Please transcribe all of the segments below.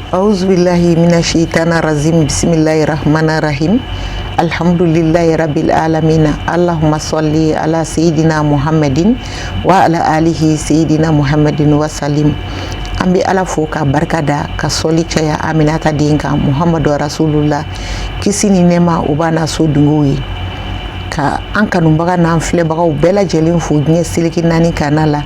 Auzubillahi minasyaitanir rajim. Bismillahirrahmanirrahim. Alhamdulillahi rabbil alamin. Allahumma sholli ala sayidina Muhammadin wa ala alihi sayidina Muhammadin wa salim. An bɛ Ala fo ka barika da ka sɔli caya Aminata den kan Muhamadu Rasulullah, kisi ni nɛɛma o b'a n'a so dungow ye, ka an kanubaga n'an filɛbagaw bɛɛ lajɛlen fo diɲɛ seleke naani kana la.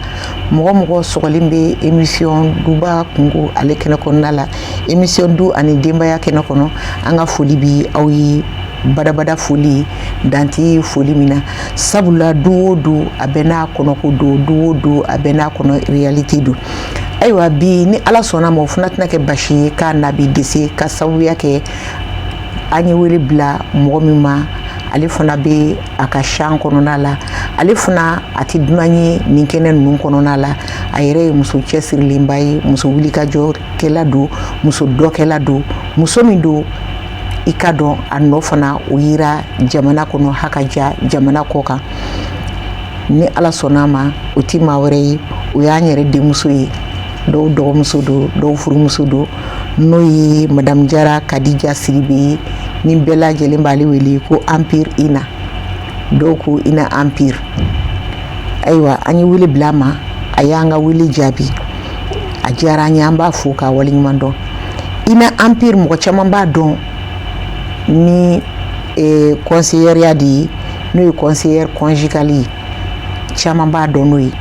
Mɔgɔ mɔgɔ sɔgɔlen bɛ émission duba kungo ale kɛnɛ kɔnɔna la, émission du ani denbaya kɛnɛ kɔnɔ, an ka foli bi aw ye, badabada foli danti foli min na, sabula du o du a bɛ n'a kɔnɔko don, du o du a bɛ n'a kɔnɔ réalité don. Ayiwa bi ni Ala sɔnna ma o fana tɛna kɛ basi ye k'a na bi dɛsɛ ka sababuya kɛ an ye wele bila mɔgɔ min ma, ale fana bɛ a ka champ kɔnɔna la, ale fana a tɛ dunan ye nin kɛnɛ ninnu kɔnɔna la, a yɛrɛ ye muso cɛsirilenba ye, muso wulikajɔkɛla don, muso dɔkɛla don, muso min don i ka dɔn a nɔ fana o yira jamana kɔnɔ hakaja jamana kɔ kan. Ni Ala sɔnna ma o tɛ maa wɛrɛ ye, o y'an yɛrɛ denmuso ye, dɔw dɔgɔmuso don, dɔw furumuso don, n'o ye Madame Jara Kadija Sidibe ye, ni bɛɛ lajɛlen b'ale wele ko Empire Ina, dɔw ko Ina Empire. Ayiwa an ye wele bila a ma, a y'an ka wele jaabi, a diyara an ye, an b'a fo k'a waleɲuman dɔn. Ina Empire mɔgɔ caman b'a dɔn ni conseillère de ye, n'o ye conseillère conjugale ye, caman b'a dɔn n'o ye,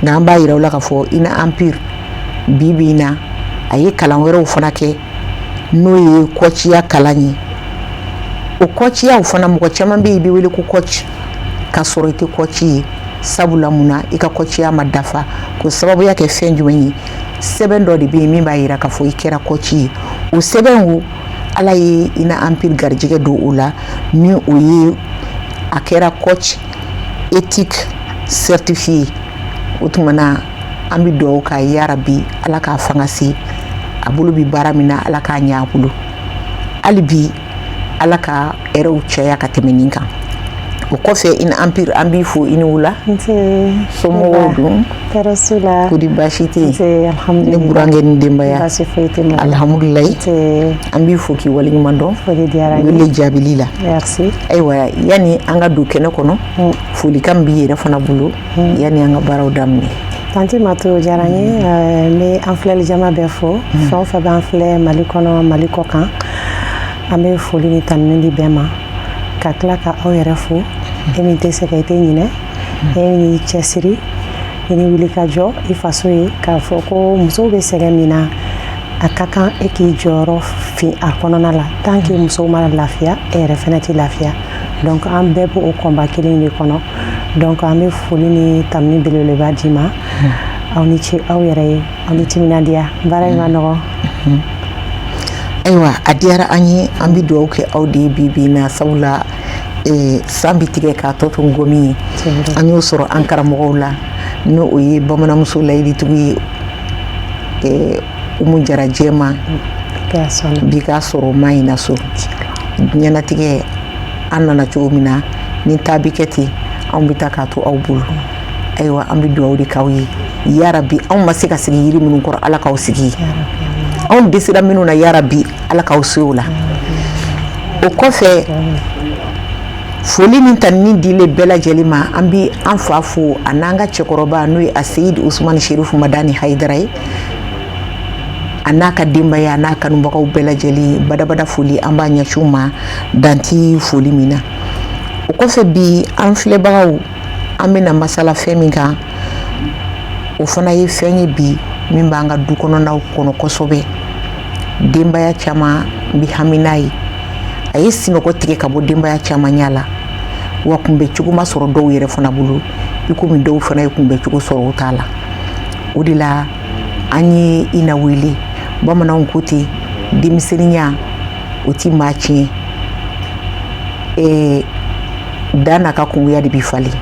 nka an b'a yira u la k'a fɔ Ina Empire bi bi in na a ye kalan wɛrɛw fana kɛ, n'o ye kɔciya kalan ye. O kɔciyaw fana mɔgɔ caman bɛ yen i bɛ wele ko kɔci k'a sɔrɔ i tɛ kɔci ye, sabula mun na i ka kɔciya ma dafa, ko sababuya kɛ fɛn jumɛn ye, sɛbɛn dɔ de bɛ yen min b'a yira k'a fɔ i kɛra kɔci ye. O sɛbɛn wo Ala ye Ina Empire garijɛgɛ don o la, ni o ye a kɛra coach éthique certifié. O tuma na an bɛ dugawu k'a ye yarabi Ala k'a fanga se, a bolo bi baara min na Ala k'a ɲɛ a bolo, hali bi Ala ka hɛrɛw caya ka tɛmɛ nin kan. O kɔfɛ Ina Empire an b'i fo i ni wula, somɔgɔw dun, kodi baasi tɛ yen, ne burankɛ ni denbaya, alhamdulilayi, an b'i fo k'i waleɲuman dɔn, wele jaabili la. Ayiwa yanni an ka don kɛnɛ kɔnɔ, folikan min b'i yɛrɛ fana bolo yanni an ka baaraw daminɛ. Tanti Mato diyara n ye, n bɛ an filɛli jama bɛɛ fo, fɛn o fɛn b'an filɛ Mali kɔnɔ Mali kɔ kan, an bɛ foli ni tanuni di bɛɛ ma, ka tila ka aw yɛrɛ fo, e min tɛ se ka i tɛ ɲinɛ, e min cɛsiri, i ni wulikajɔ i faso ye, k'a fɔ ko musow bɛ sɛgɛn min na a ka kan e k'i jɔyɔrɔ fin a kɔnɔna la, tant que musow ma lafiya e yɛrɛ fɛnɛ tɛ lafiya, donc an bɛɛ b'o combat kelen de kɔnɔ, donc an bɛ foli ni tanuni belebeleba d'i ma, aw ni ce aw yɛrɛ ye, aw ni timinadiya, baara in ma nɔgɔ. Ayiwa a diyara an ye, an bɛ dugawu kɛ aw de ye bi bi in na, sabula san bi tigɛ k'a tɔ to ngɔmi ye, an y'o sɔrɔ an karamɔgɔw la, n'o ye bamananmuso layiritigiw ye Umu Jara Jɛma, bi k'a sɔrɔ ma in na so. Ɲɛnatigɛ an nana cogo min na, ni ta bɛ kɛ ten anw bɛ taa k'a to aw bolo. Ayiwa an bɛ dugawu de k'aw ye, yarabi anw ma se ka sigi yiri minnu kɔrɔ Ala k'aw sigi, anw dɛsɛra minnu na yarabi Ala k'aw se o la. O kɔfɛ foli ni tanuni dilen bɛɛ lajɛlen ma, an bɛ an fa fo a n'an ka cɛkɔrɔba n'o ye a Seyid Usumani Sherifu Madani Hayidara ye, a n'a ka denbaya a n'a kanubagaw bɛɛ lajɛlen, badabada foli an b'a ɲɛsin u ma danti foli min na. O kɔfɛ bi an filɛbagaw an bɛna masala fɛn min kan, o fana ye fɛn ye bi min b'an ka du kɔnɔnaw kɔnɔ kosɛbɛ. Denbaya caman bɛ hami n'a ye, a ye sinɔgɔ tigɛ ka bɔ denbaya caman ɲɛ la, wa kunbɛ cogo ma sɔrɔ dɔw yɛrɛ fana bolo, i komi dɔw fana ye kunbɛ cogo sɔrɔ o t'a la. O de la an ye Ina wele, bamananw ko ten denmisɛnninya o ti maa tiɲɛ, dan n'a ka kungoya de bɛ falen.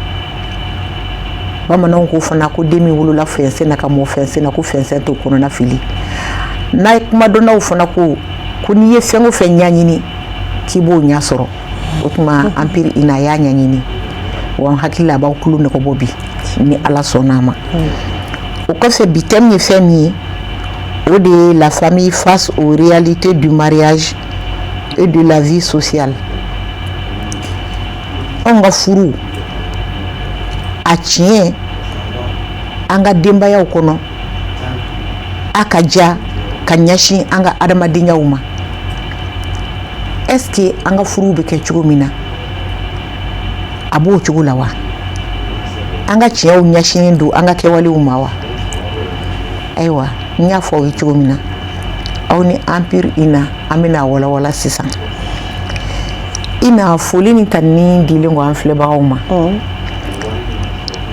Bamananw ko fana ko den min wolola fɛnsɛn na ka mɔ fɛnsɛn na ko fɛnsɛn t'o kɔnɔna fili. N'a ye kuma dɔnnaw fana ko n'i ye fɛn o fɛn ɲɛɲini k'i b'o ɲɛ sɔrɔ, o tuma Empire Ina y'a ɲɛɲini, wa n hakili la a b'aw tulo nɛgɛbɔ bi ni Ala sɔnn'a ma. O kɔfɛ bi thème ye fɛn min ye, o de la famille face aux réalités du mariage et de la vie sociale. On ka furu a tiɲɛ an ka denbayaw kɔnɔ a ka ja ka ɲɛsin an ka adamadenyaw ma. Est-ce que an ka furu bɛ kɛ cogo min na a b'o cogo la wa? An ka tiɲɛw ɲɛsinen don an ka kɛwalew ma wa? Ayiwa n y'a fɔ aw ye cogo min na aw ni Empire Ina an bɛna walawala sisan. Ina foli ni tani dilen ko an filɛbagaw ma.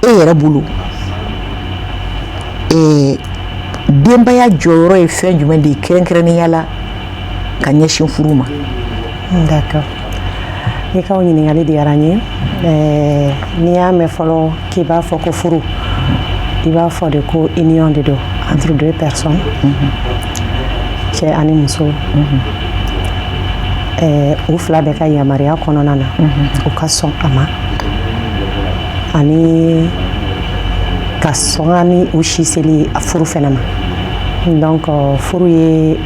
E yɛrɛ bolo denbaya jɔyɔrɔ ye fɛn jumɛn de ye kɛrɛnkɛrɛnnenya la ka ɲɛsin furu ma? D'accord. I ka o ɲininkali diyara n ye. N'i y'a mɛn fɔlɔ k'i b'a fɔ ko furu i b'a fɔ de ko union de don entre deux personnes, cɛ ani muso. U fila bɛ ka yamaruya kɔnɔna na u ka sɔn a ma ani ka sɔn ni u si seli furu fɛnɛ ma. Donc furu ye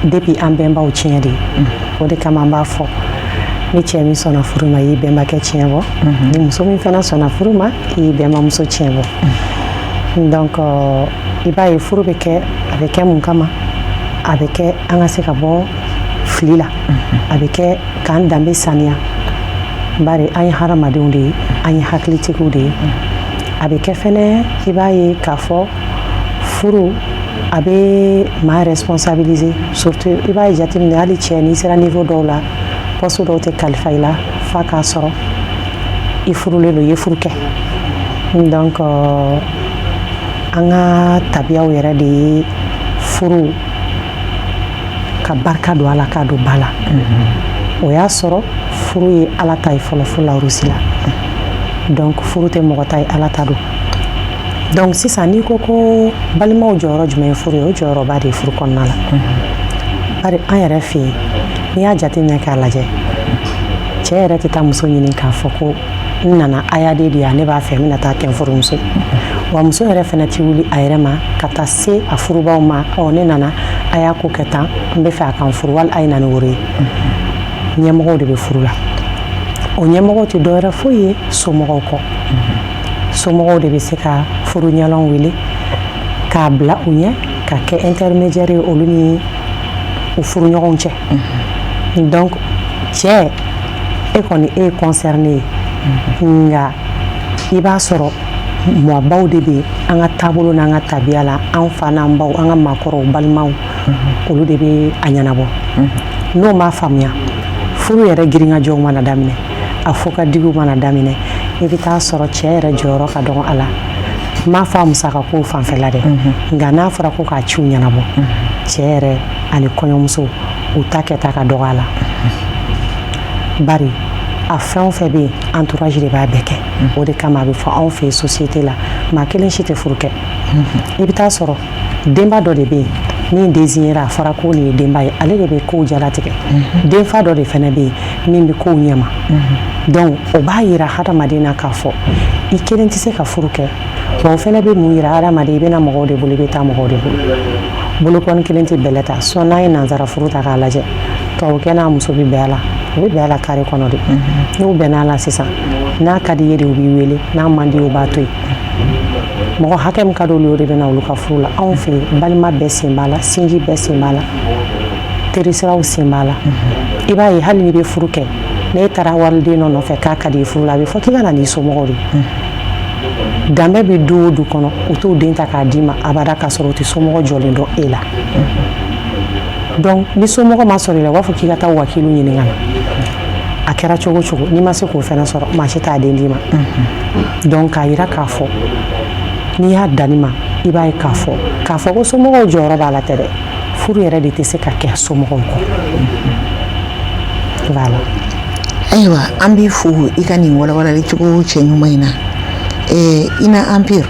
depuis an bɛnbaw tiɲɛ de ye. O de kama an b'a fɔ ni cɛ min sɔnna furu ma i y'i bɛnbakɛ tiɲɛ bɔ, ni muso min fana sɔnna furu ma i y'i bɛnbamuso tiɲɛ bɔ. Donc i b'a ye furu bɛ kɛ a bɛ kɛ mun kama? A bɛ kɛ an ka se ka bɔ fili la, a bɛ kɛ k'an danbe saniya. Bari an ye hadamadenw de ye, an ye hakilitigiw de ye. A bɛ kɛ fɛnɛ i b'a ye k'a fɔ furu a bɛ maa responsabiliser, surtout i b'a ye jateminɛ hali cɛ n'i sera niveau dɔw la poste dɔw tɛ kalifa i la f'a k'a sɔrɔ i furulen don i ye furu kɛ. Donc an ka tabiyaw yɛrɛ de ye furu ka barika don a la k'a don ba la. O y'a sɔrɔ furu ye Ala ta ye fɔlɔ fo lawurusi la. Donc furu tɛ mɔgɔ ta ye, Ala ta don. Donc sisan n'i ko ko balimaw jɔyɔrɔ jumɛn ye furu ye, o jɔyɔrɔba de ye furu kɔnɔna la. Bari an yɛrɛ fɛ yen n'i y'a jateminɛ k'a lajɛ cɛ yɛrɛ tɛ taa muso ɲini k'a fɔ ko n nana ayaden de ya ne b'a fɛ n bɛna taa kɛ n furumuso. Wa muso yɛrɛ fɛnɛ tɛ wuli a yɛrɛ ma ka taa se a furubaw ma ne nana a y'a ko kɛ tan n bɛ fɛ a ka n furu wali a ye na ni woro ye. Ɲɛmɔgɔw de bɛ furu la. O ɲɛmɔgɔw tɛ dɔwɛrɛ foyi ye somɔgɔw kɔ. Somɔgɔw de bɛ se ka furu ɲɛlɔn wele k'a bila u ɲɛ ka kɛ intermédiaire ye olu ni u furuɲɔgɔnw cɛ. Donc cɛ e kɔni e ye concerné ye nka i b'a sɔrɔ mɔbaw de bɛ an ka taabolo n'an ka tabiya la an fa n'an baw an ka maakɔrɔw balimaw olu de bɛ a ɲɛnabɔ. N'o m'a faamuya furu yɛrɛ girinkajɔw mana daminɛ a fɔ ka digiw mana daminɛ i bɛ taa sɔrɔ cɛ yɛrɛ jɔyɔrɔ ka dɔgɔ a la. N m'a fɔ a musakakow fanfɛla dɛ nka n'a fɔra ko k'a ciw ɲɛnabɔ cɛ yɛrɛ ani kɔɲɔmuso u ta kɛta ka dɔgɔ a la. Bari a fɛn o fɛn bɛ yen entourage de b'a bɛɛ kɛ. O de kama a bɛ fɔ anw fɛ yen société la maa kelen si tɛ furu kɛ. I bɛ taa sɔrɔ denba dɔ de bɛ yen min désignera a fɔra ko nin ye denba ye ale de bɛ kow jalatigɛ. Denfa dɔ de fɛnɛ bɛ yen min bɛ kow ɲɛma. Donc o b'a yira hadamaden na k'a fɔ i kelen tɛ se ka furu kɛ. Wa o fɛnɛ bɛ mun yira hadamaden i bɛna mɔgɔw de bolo i bɛ taa mɔgɔw de bolo. Bolokɔni kelen tɛ bɛlɛ ta sɔn n'a ye nanzara furu ta k'a lajɛ tubabukɛ n'a muso bɛ bɛn a la u bɛ bɛn a la carré kɔnɔ de. N'u bɛnna a la sisan n'a ka di i ye de u b'i wele n'a man di u b'a to yen. Mɔgɔ hakɛ min ka di olu ye o de bɛ na olu ka furu la. Anw fɛ yen balima bɛɛ sen b'a la sinji bɛɛ sen b'a la terisiraw sen b'a la. I b'a ye hali n'i bɛ furu kɛ n'e taara waliden dɔ nɔfɛ k'a ka di i furu la a bɛ fɔ k'i ka na n'i somɔgɔw de. Danbe bɛ du o du kɔnɔ u t'o den ta k'a d'i ma abada k'a sɔrɔ u tɛ somɔgɔ jɔlen dɔn e la. Donc ni somɔgɔ ma sɔrɔ i la u b'a fɔ k'i ka taa wakilu ɲini ka na. A kɛra cogo o cogo n'i ma se k'o fɛnɛ sɔrɔ maa si t'a den d'i ma. Donc k'a yira k'a fɔ n'i y'a danni ma i b'a ye k'a fɔ ko somɔgɔw jɔyɔrɔ b'a la tɛ dɛ furu yɛrɛ de tɛ se ka kɛ somɔgɔw kɔ. Voilà. Ayiwa an b'i fo i ka nin walawalali cogo cɛ ɲuman in na. Ina Empire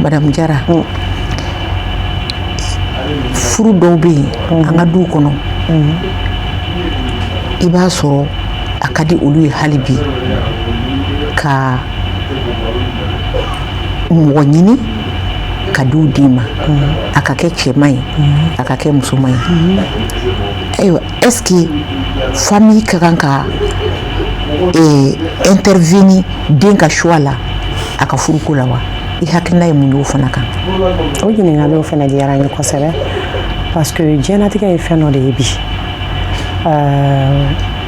Madame Jara furu dɔw bɛ yen an ka duw kɔnɔ i b'a sɔrɔ a ka di olu ye hali bi ka mɔgɔ ɲini ka diw d'i ma a ka kɛ cɛman ye a ka kɛ musoman ye ayiwa est-ce que famille ka kan ka intervenir den ka choix la a ka furuko la wa i hakilina ye mun y'o fana kan o ɲininkaliw fana diyara n ye kosɛbɛ parce que diɲɛlatigɛ ye fɛn dɔ de ye bi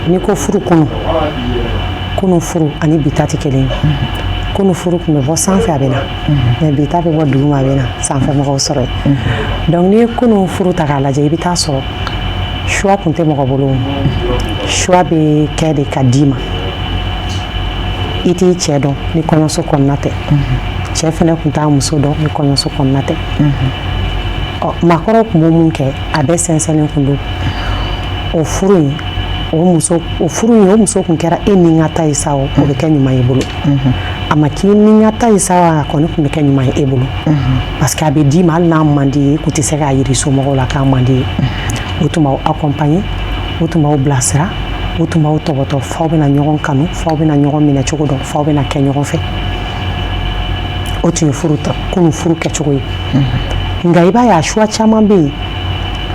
ni ko furu kunu furu ani bi ta tɛ kelen ye kunu furu tun bɛ bɔ sanfɛ a bɛ na mais bi ta bɛ bɔ duguma a bɛ na sanfɛ mɔgɔw sɔrɔ yen donc n'i ye kunu furu ta k'a lajɛ i bɛ taa sɔrɔ choix tun tɛ mɔgɔ bolo choix bɛ kɛ de ka d'i ma i t'i cɛ dɔn ni kɔɲɔso kɔnɔna tɛ cɛ fana tun t'a muso dɔn ni kɔɲɔso kɔnɔna tɛ maakɔrɔw tun b'o mun kɛ a bɛɛ sɛnsɛnnen tun don o furu in o muso tun kɛra e ni n ka ta ye sa o bɛ kɛ ɲuman ye bolo a ma k'i ni n ka ta ye sa a kɔni tun bɛ kɛ ɲuman ye e bolo parce que a bɛ d'i ma hali n'a man di ye k'u tɛ se k'a yiri somɔgɔw la k'a man di ye o tun b'aw accompagner o tun b'aw bilasira o tun b'aw tɔbɔtɔ f'aw bɛna ɲɔgɔn kanu f'aw bɛna ɲɔgɔn minɛ cogo dɔn f'aw bɛna kɛ ɲɔgɔn fɛ o tun ye kunu furu kɛcogo ye nka i b'a ye a choix caman bɛ yen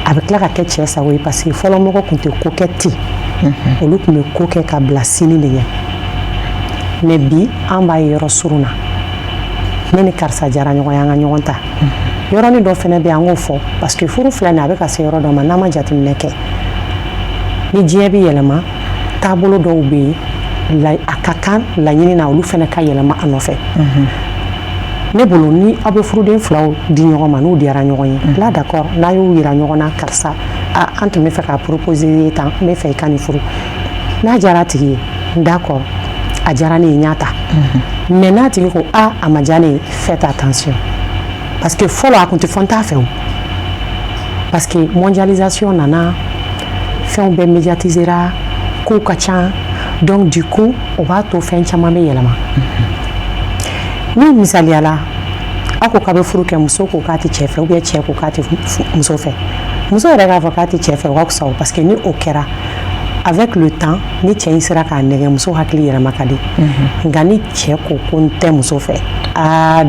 a bɛ tila ka kɛ cɛ sago ye parce que fɔlɔ mɔgɔ tun tɛ ko kɛ ten olu tun bɛ ko kɛ ka bila sini de ɲɛ mais bi an b'a ye yɔrɔ surun na ne ni karisa jara ɲɔgɔn ye an ka ɲɔgɔn ta yɔrɔnin dɔ fana bɛ yen an k'o fɔ parce que furu filɛ nin a bɛ ka se yɔrɔ dɔ ma n'an ma jateminɛ kɛ ni diɲɛ bɛ yɛlɛma taabolo dɔw bɛ yen a ka kan laɲini na olu fana ka yɛlɛma a nɔfɛ ne bolo ni aw bɛ furuden filaw di ɲɔgɔn ma n'u diyara ɲɔgɔn ye là d'accord n'a y'u yira ɲɔgɔn na karisa an tun bɛ fɛ ka proposer ye tan n bɛ fɛ i ka nin furu n'a diyara a tigi ye d'accord a diyara ne ye n y'a ta mais n'a tigi ko a ma diya ne ye faites attention parce que fɔlɔ a tun tɛ fɔ n t'a fɛ o parce que mondialisation nana fɛnw bɛɛ médiatisera kow ka ca donc du coup o b'a to fɛn caman bɛ yɛlɛma ni misaliya la aw ko k'a bɛ furu kɛ muso ko k'a tɛ cɛ fɛ ou bien cɛ ko k'a tɛ muso fɛ muso yɛrɛ k'a fɔ k'a tɛ cɛ fɛ o ka fisa o parce que ni o kɛra avec le temps ni cɛ in sera k'a nɛgɛ muso hakili yɛlɛma ka di nka ni cɛ ko ko n tɛ muso fɛ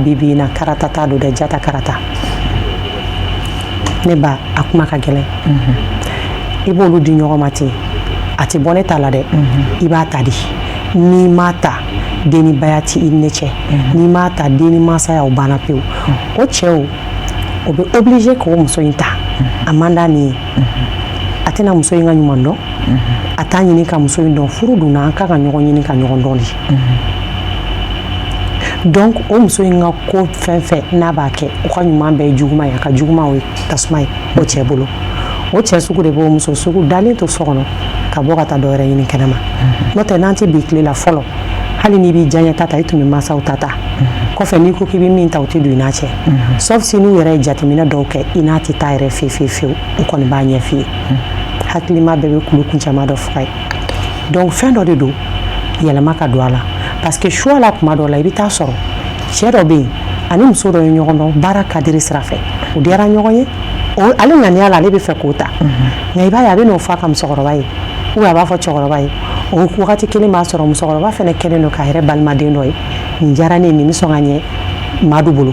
bibi in na karata t'a don dɛ jata karata ne ba a kuma ka gɛlɛn i b'olu di ɲɔgɔn ma ten a tɛ bɔ ne ta la dɛ i b'a ta di n'i m'a ta denibaya ti i ne cɛ n'i m'a ta deni masaya o banna pewu o cɛw o bɛ obligé k'o muso in ta a man d'a nin ye a tɛna muso in ka ɲuman dɔn a t'a ɲini ka muso in dɔn furu dunna an ka ɲɔgɔn ɲini ka ɲɔgɔn dɔn de donc o muso in ka ko fɛn fɛn n'a b'a kɛ o ka ɲuman bɛɛ ye juguman ye a ka juguman o ye tasuma ye o cɛ bolo o cɛ sugu de b'o muso sugu dalen to so kɔnɔ ka bɔ ka taa dɔ wɛrɛ ɲini kɛnɛma n'o tɛ n'an tɛ bi tile la fɔlɔ hali n'i b'i diyaɲɛ ta i tun bɛ mansaw ta kɔfɛ n'i ko k'i bɛ min ta o tɛ don i n'a cɛ sauf si n'u yɛrɛ ye jateminɛ dɔw kɛ i n'a tɛ taa yɛrɛ fewu u kɔni b'a ɲɛ f'i ye hakilima bɛɛ bɛ kulu kun caman dɔ faga ye donc fɛn dɔ de don yɛlɛma ka don a la parce que choix la tuma dɔw la i bɛ taa sɔrɔ cɛ dɔ bɛ yen ani muso dɔ ye ɲɔgɔn dɔn baara kadiri sira fɛ o diyara ɲɔgɔn ye ale ŋaniya la ale bɛ fɛ k'o ta nka i b'a ye a bɛ n'o fɔ a ka musokɔrɔba ye ou a b'a fɔ cɛkɔrɔba ye o wagati kelen b'a sɔrɔ musokɔrɔba fana kɛlen don k'a yɛrɛ balimaden dɔ ye nin diyara ne ye nin bɛ sɔn ka ɲɛ Madu bolo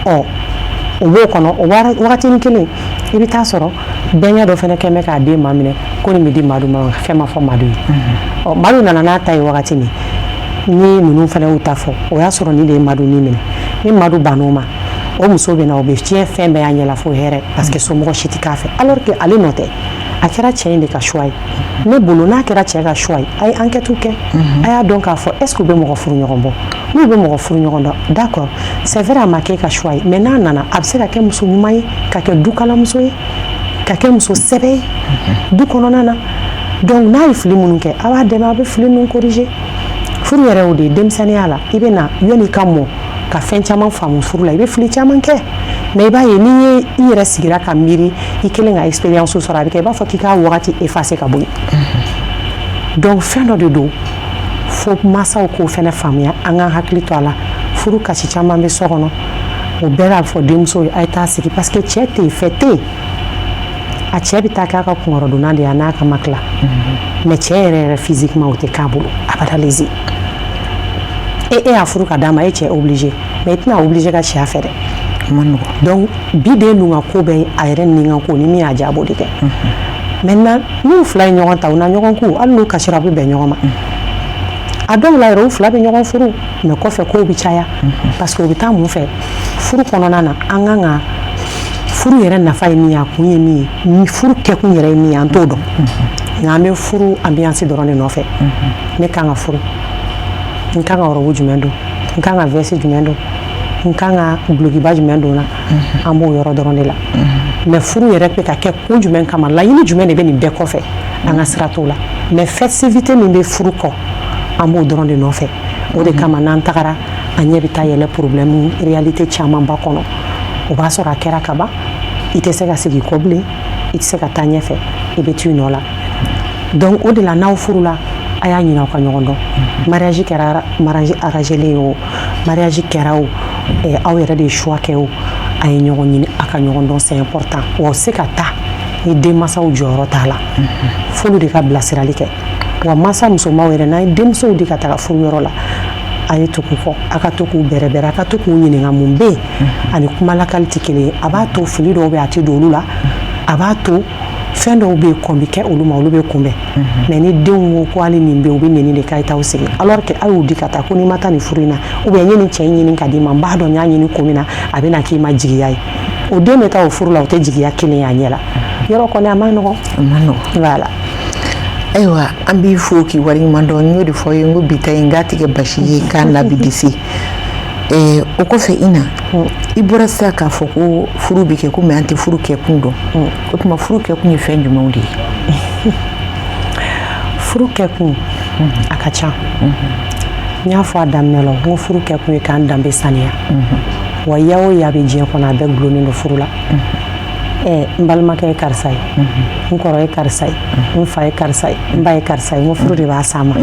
o b'o kɔnɔ o wagatinin kelen i bɛ taa sɔrɔ bɛnkɛ dɔ fana kɛn bɛ k'a den maa minɛ ko nin bɛ di Madu ma fɛn ma fɔ Madu ye Madu nana n'a ta ye wagati min ni ninnu fana y'u ta fɔ o y'a sɔrɔ nin de ye Madu ni minɛ ni Madu bann'o ma o muso bɛ na o bɛ tiɲɛ fɛn bɛɛ y'a ɲɛla fo hɛrɛ parce que somɔgɔ si tɛ k'a fɛ alors que ale nɔ tɛ a kɛra cɛ in de ka choix ye ne bolo n'a kɛra cɛ ka choix ye a ye enquête kɛ a y'a dɔn k'a fɔ est-ce que u bɛ mɔgɔ furu ɲɔgɔn bɔ n'u bɛ mɔgɔ furu ɲɔgɔn dɔn d'accord c'est vrai a ma kɛ ka choix ye mais n'a nana a bɛ se ka kɛ muso ɲuman ye ka kɛ dukalamuso ye ka kɛ muso sɛbɛ ye du kɔnɔna na donc n'a ye fili minnu kɛ a b'a dɛmɛ a bɛ fili ninnu corriger furu yɛrɛ o de ye denmisɛnninya la i bɛ na yanni i ka mɔ ka fɛn caman faamu furu la i bɛ fili caman kɛ mais i b'a ye n'i ye i yɛrɛ sigira ka miiri i kelen ka expérience sɔrɔ a bɛ kɛ i b'a fɔ k'i k'a wagati effacer ka bɔ yen donc fɛn dɔ de don fo mansaw k'o fana faamuya an ka hakili to a la furu kasi caman bɛ so kɔnɔ o bɛɛ b'a fɔ denmuso ye a ye taa sigi parce que cɛ tɛ yen fɛ tɛ yen a cɛ bɛ taa k'a ka kunkɔrɔdonna de ye a n'a ka ma tila mais cɛ yɛrɛ physiquement o tɛ k'a bolo abada lezi e y'a furu ka d'a ma e cɛ obligé mais i tɛna obligé ka cɛ fɛ dɛ donc bi de nu ka ko bɛ a yɛrɛ ni ka ko ni min y'a jabo de kɛ maintenant n'u fila ye ɲɔgɔn ta u na ɲɔgɔn ku hali n'u kasira bɛ bɛn ɲɔgɔn ma a dɔw la yɛrɛ u fila bɛ ɲɔgɔn furu mais kɔfɛ kow bɛ caya parce que u bɛ taa mun fɛ furu kɔnɔna na an kan ka furu yɛrɛ nafa ye min ye a kun ye min ye furu kɛkun yɛrɛ ye min ye an t'o dɔn nka an bɛ furu ambiance dɔrɔn de nɔfɛ ne kan ka furu n kan ka robe jumɛn don n kan ka veste jumɛn don n kan ka gulokiba jumɛn don na an b'o yɔrɔ dɔrɔn de la mais furu yɛrɛ bɛ ka kɛ kun jumɛn kama laɲini jumɛn de bɛ nin bɛɛ kɔfɛ an ka sira t'o la mais festivité min bɛ furu kɔ an b'o dɔrɔn de nɔfɛ o de kama n'an tagara a ɲɛ bɛ taa yɛlɛ problème réalité camanba kɔnɔ o b'a sɔrɔ a kɛra ka ban i tɛ se ka segin kɔ bilen i tɛ se ka taa ɲɛfɛ i bɛ t'u nɔ la donc o de la n'aw furula a y'a ɲini aw ka ɲɔgɔn dɔn mariage kɛra mariage arrangé o mariage kɛra o aw yɛrɛ de ye choix kɛ o a ye ɲɔgɔn ɲini a ka ɲɔgɔn dɔn c'est important wa o se ka taa ni denmansaw jɔyɔrɔ t'a la f'olu de ka bilasirali kɛ wa mansa musomaw yɛrɛ n'a ye denmusow di ka taga furuyɔrɔ la a ye tugu kɔ a ka to k'u bɛrɛbɛrɛ a ka to k'u ɲininka mun bɛ yen ani kuma lakali tɛ kelen ye a b'a to fili dɔw bɛ a tɛ don olu la a b'a to fɛn dɔw bɛ yen kɔn bɛ kɛ olu ma olu bɛ kunbɛn mais ni denw ko ko hali nin bɛ yen u bɛ nɛni de k'a ye t'aw sigi alors que a y'u di ka taa ko n'i ma taa nin furu in na ou bien n ye nin cɛ in ɲini ka d'i ma n b'a dɔn n y'a ɲini ko min na a bɛ na k'i ma jigiya ye o den bɛ taa o furu la o tɛ jigiya kelen ye a ɲɛ la yɔrɔ kɔni a ma nɔgɔn voilà. Ayiwa an b'i fo k'i wariɲuman dɔn n y'o de fɔ ye n ko bi ta in k'a tigɛ basi ye k'an labidisi o kɔfɛ i na i bɔra sisan k'a fɔ ko furu bɛ kɛ ko mais an tɛ furu kɛkun dɔn o tuma furu kɛkun ye fɛn jumɛnw de ye furu kɛkun a ka ca n y'a fɔ a daminɛ la n ko furu kɛkun ye k'an danbe saniya wa ya o ya bɛ diɲɛ kɔnɔ a bɛɛ gulonnen don furu la n balimakɛ ye karisa ye n kɔrɔ ye karisa ye n fa ye karisa ye n ba ye karisa ye n ko furu de b'a s'a ma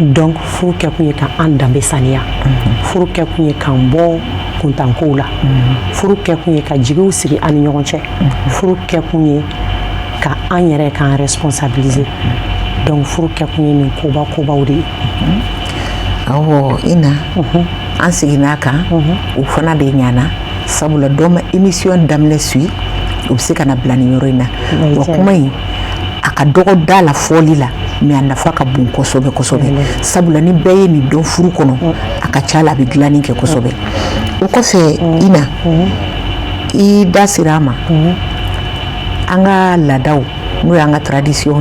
donc furu kɛkun ye k'an danbe saniya furu kɛkun ye k'an bɔ kuntankow la furu kɛkun ye ka jigiw sigi an ni ɲɔgɔn cɛ furu kɛkun ye ka an yɛrɛ k'an responsabiliser donc furu kɛkun ye nin kobaw de ye awɔ i na an seginna a kan o fana de ɲana sabula dɔ ma émission daminɛ suit u bɛ se ka na bila nin yɔrɔ in na wa kuma in a ka dɔgɔ da la fɔli la mais a nafa ka bon kosɛbɛ kosɛbɛ sabula ni bɛɛ ye nin dɔn furu kɔnɔ a ka ca la a bɛ dilanni kɛ kosɛbɛ o kɔfɛ i na i da sera a ma an ka laadaw n'o y'an ka tradition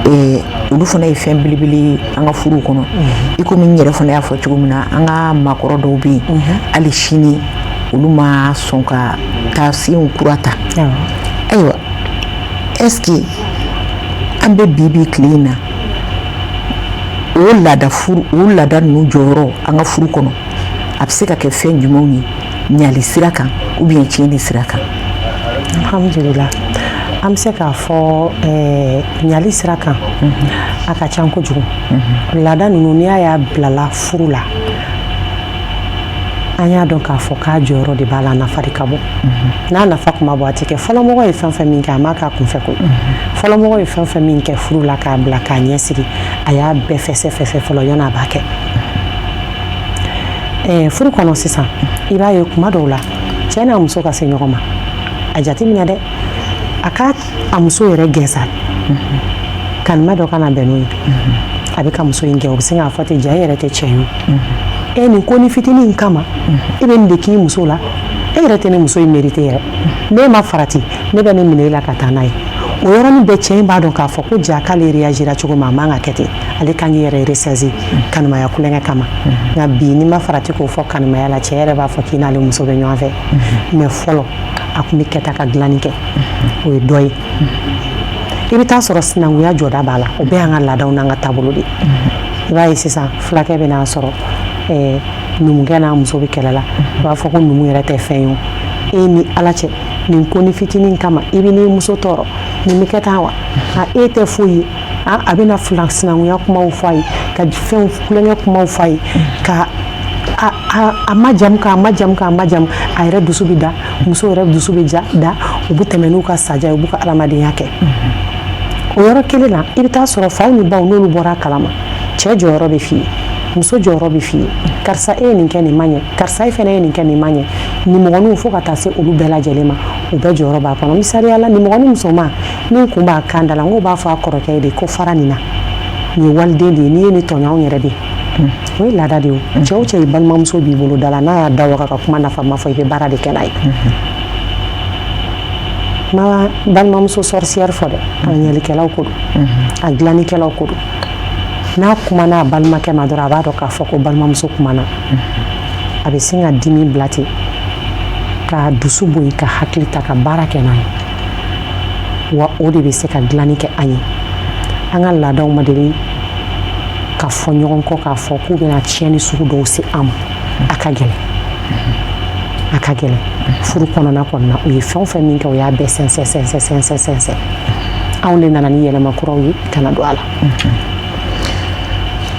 ye olu fana ye fɛn belebele an ka furuw kɔnɔ i komi n yɛrɛ fana y'a fɔ cogo min na an ka maakɔrɔ dɔw bɛ yen hali sini olu ma sɔn ka taa senw kura ta ayiwa est-ce que an bɛ bi tile in na o laada ninnu jɔyɔrɔ an ka furu kɔnɔ a bɛ se ka kɛ fɛn jumɛnw ye ɲali sira kan ou bien tiɲɛni sira kan alhamdulillah an bɛ se k'a fɔ ɲali sira kan a ka ca kojugu laada ninnu n'i y'a bilala furu la an y'a dɔn k'a fɔ k'a jɔyɔrɔ de b'a la a nafa de ka bɔ n'a nafa kuma bɔ a tɛ kɛ fɔlɔmɔgɔ ye fɛn fɛn min kɛ a m'a k'a kunfɛ koyi fɔlɔmɔgɔ ye fɛn fɛn min kɛ furu la k'a bila k'a ɲɛsigi a y'a bɛɛ fɛsɛ fɔlɔ yɔnni a b'a kɛ furu kɔnɔ sisan i b'a ye kuma dɔw la cɛ n'a muso ka se ɲɔgɔn ma a jateminɛ dɛ a ka a muso yɛrɛ gɛnsa kanima dɔ kana bɛn n'o ye a bɛ ka muso in gɛn o bɛ se k'a fɔ ten ja e yɛrɛ tɛ cɛ ye nin ko ni fitinin in kama e bɛ nin de k'i muso la e yɛrɛ tɛ ne muso in mérité yɛrɛ n'e ma farati ne bɛ ne minɛ e la ka taa n'a ye o yɔrɔnin bɛɛ cɛ in b'a dɔn k'a fɔ ko ja k'ale réagira cogo min a man ka kɛ ten ale kan k'i yɛrɛ ressaisir kanimaya kulonkɛ kama nka bi n'i ma farati k'o fɔ kanimaya la cɛ yɛrɛ b'a fɔ k'i n'ale muso bɛ ɲɔgɔn fɛ mais fɔlɔ a tun bɛ kɛ ta ka dilanni kɛ o ye dɔ ye i bɛ taa sɔrɔ sinankunya jɔda b'a la o bɛɛ y'an ka laadaw n'an ka taabolo de i b'a ye sisan fulakɛ bɛ n'a sɔrɔ numukɛ n'a muso bɛ kɛlɛ la u b'a fɔ ko numu yɛrɛ tɛ fɛn ye e ni ala cɛ nin ko ni fitinin kama i bɛ n'i muso tɔɔrɔ nin bɛ kɛ tan wa e tɛ foyi ye a bɛna sinankunya kumaw fɔ a ye ka fɛnw kulonkɛ kumaw fɔ a ye ka a majamu a yɛrɛ dusu bɛ da muso yɛrɛ dusu bɛ da u bɛ tɛmɛ n'u ka saja ye u b'u ka adamadenya kɛ o yɔrɔ kelen na i bɛ taa sɔrɔ faw ni baw n'olu bɔra a kalama cɛ jɔyɔrɔ bɛ f'i ye muso jɔyɔrɔ bɛ f'i ye karisa e ye nin kɛ nin man ɲɛ karisa e fɛnɛ ye nin kɛ nin man ɲɛ nimɔgɔninw fo ka taa se olu bɛɛ lajɛlen ma u bɛɛ jɔyɔrɔ b'a kɔnɔ misaliyala nimɔgɔnin musoman min kun b'a kan da la n ko b'a fɔ a kɔrɔkɛ ye de ko fara nin na nin ye waliden de ye n'i ye nin tɔɲɔ anw yɛrɛ de ye o ye laada de ye o cɛ o cɛ ye balimamuso b'i bolo da la n'a y'a da waga ka kuma nafa ma fɔ i bɛ baara de kɛ n'a ye ma balimamuso sorcière fɔ dɛ a ɲɛlikɛlaw ko don a dilannikɛlaw ko don n'a kumana a balimakɛ ma dɔrɔn a b'a dɔn k'a fɔ ko balimamuso kumana a bɛ sin ka dimi bila ten ka dusu boyi ka hakili ta ka baara kɛ n'a ye wa o de bɛ se ka dilanni kɛ an ye an ka laadaw ma deli ka fɔ ɲɔgɔn kɔ k'a fɔ k'u bɛna tiɲɛni sugu dɔw se an ma a ka gɛlɛn a ka gɛlɛn furu kɔnɔna kɔnɔna u ye fɛn o fɛn min kɛ o y'a bɛɛ sɛnsɛn anw de nana ni yɛlɛma kuraw ye kana don a la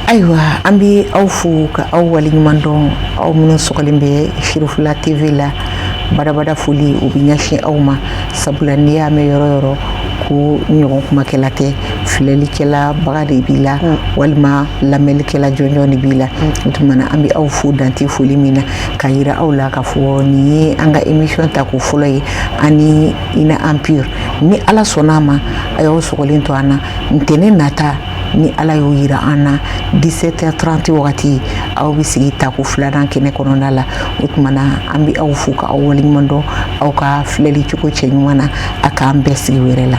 ayiwa an bɛ aw fo ka aw waleɲuman dɔn aw minnu sɔgɔlen bɛ Shirifula TV la badabada foli o bɛ ɲɛsin aw ma sabula n'i y'a mɛn yɔrɔ yɔrɔ ko ɲɔgɔn kumakɛla tɛ filɛlikɛla baga de b'i la walima lamɛnlikɛla jɔnjɔn de b'i la o tuma na an bɛ aw fo dante foli min na ka yira aw la k'a fɔ nin ye an ka émission ta ko fɔlɔ ye ani Ina Empire ni Ala sɔnna a ma a y'aw sɔgɔlen to an na ntɛnɛn nata ni Ala y'o yira an na 17h30 wagati aw bɛ sigi tako filanan kɛnɛ kɔnɔna la o tuma na an bɛ aw fo ka aw waleɲuman dɔn aw ka filɛli cogo cɛ ɲuman na a k'an bɛɛ sigi wɛrɛ la